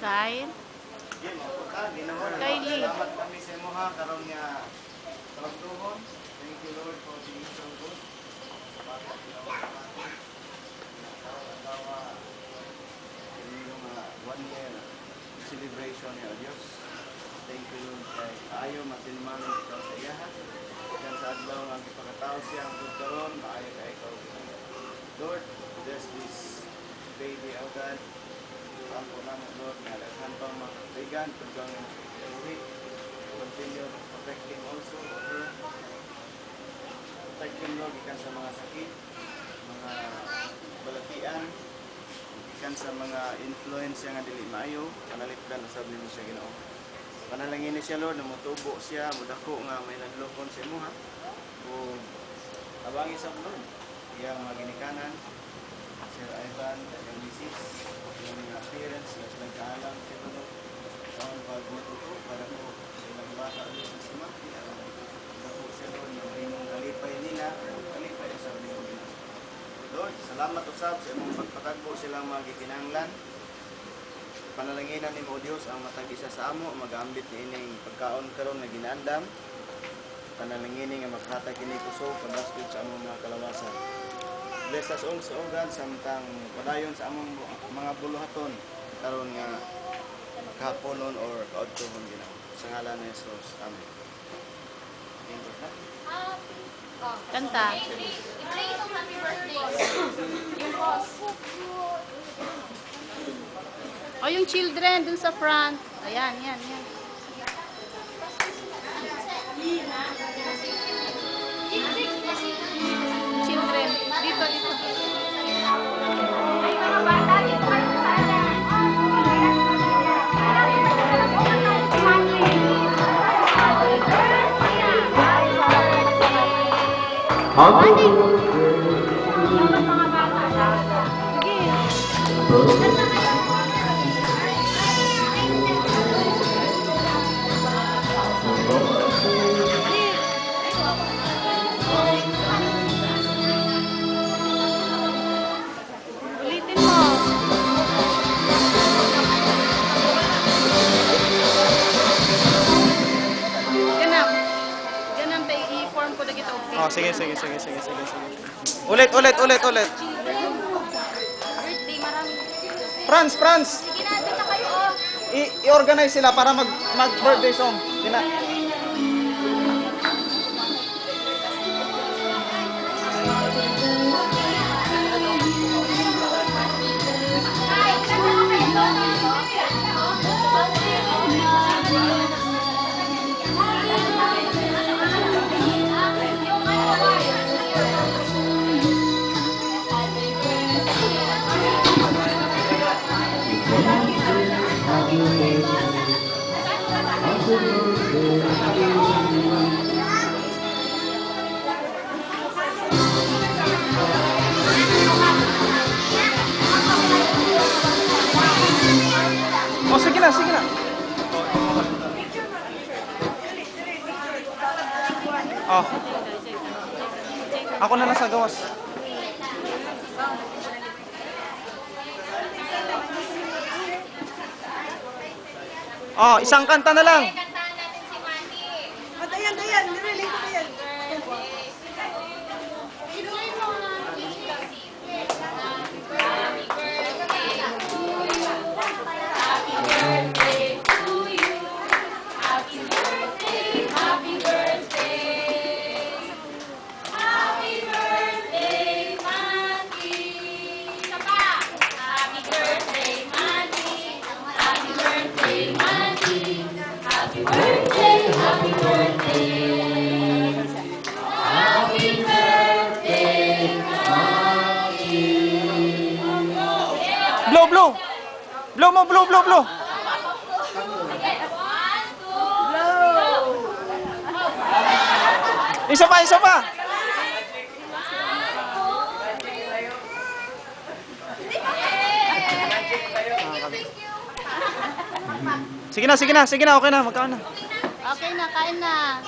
Kay? Kylie. Salamat kami sa imo ha karon nga pagtuhon. Thank you Lord for being so good. One year celebration ya Dios. Thank you Lord kay ayo matinman ikaw sa iya ha. Kan sa adlaw nga gipakataw siya ang karon maayo kay ikaw. Lord, bless this baby of God. Ang po namin Lord na daghan pa mga kaibigan tugang uwi. Continue protecting also her. Protecting Lord ikan sa mga sakit, mga balatian, ikan sa mga influence nga dili maayo, panalipdan usab nimo siya Ginoo. Panalangin siya Lord na motubo siya, modako nga may nadlokon sa imo ha. O abangi sa Lord, iyang mga ginikanan, Sir Ivan, kanyang misis, yung mga parents, nagkaalam siya Lord. Saan pag matuto, para po sa ilang bata ulit sa simati, dako siya Lord, yung rinong kalipay nila, kalipay usab nimo Ginoo. Lord, salamat usab sa imong pagpatagbo silang mga gikinahanglan. Panalanginan nimo Dios ang matag isa sa amo magambit ni ining pagkaon karon nga ginaandam. Panalangini nga maghatag kini kusog pagdastud sa among mga kalawasan. Bless us also O God samtang padayon sa among mga buluhaton karon nga kahaponon or kaadtohon Ginoo. Sa ngalan ni Jesus. Amen. Kanta. I-play itong happy birthday. O yung children dun sa front. Ayan, yan, yan. Children. Dito, dito. Ay, mga bata, dito kayo sana. Happy Ulitin mo. Ganap. Ganap tayo i-form ko na kita. Oh, sige. Ulit. Birthday, maraming. Franz. Sige natin na kayo, oh. I-organize sila para mag-birthday song. Ay, kanta ka kayo. Oh, sige na. Oh. Ako na lang sa gawas. Oh, isang kanta na lang. Kantahan natin si Manny. Dayan, nirelate ko na yan. Blow. Isa pa. Sige na, okay na, magkaon na. Okay na, kain na.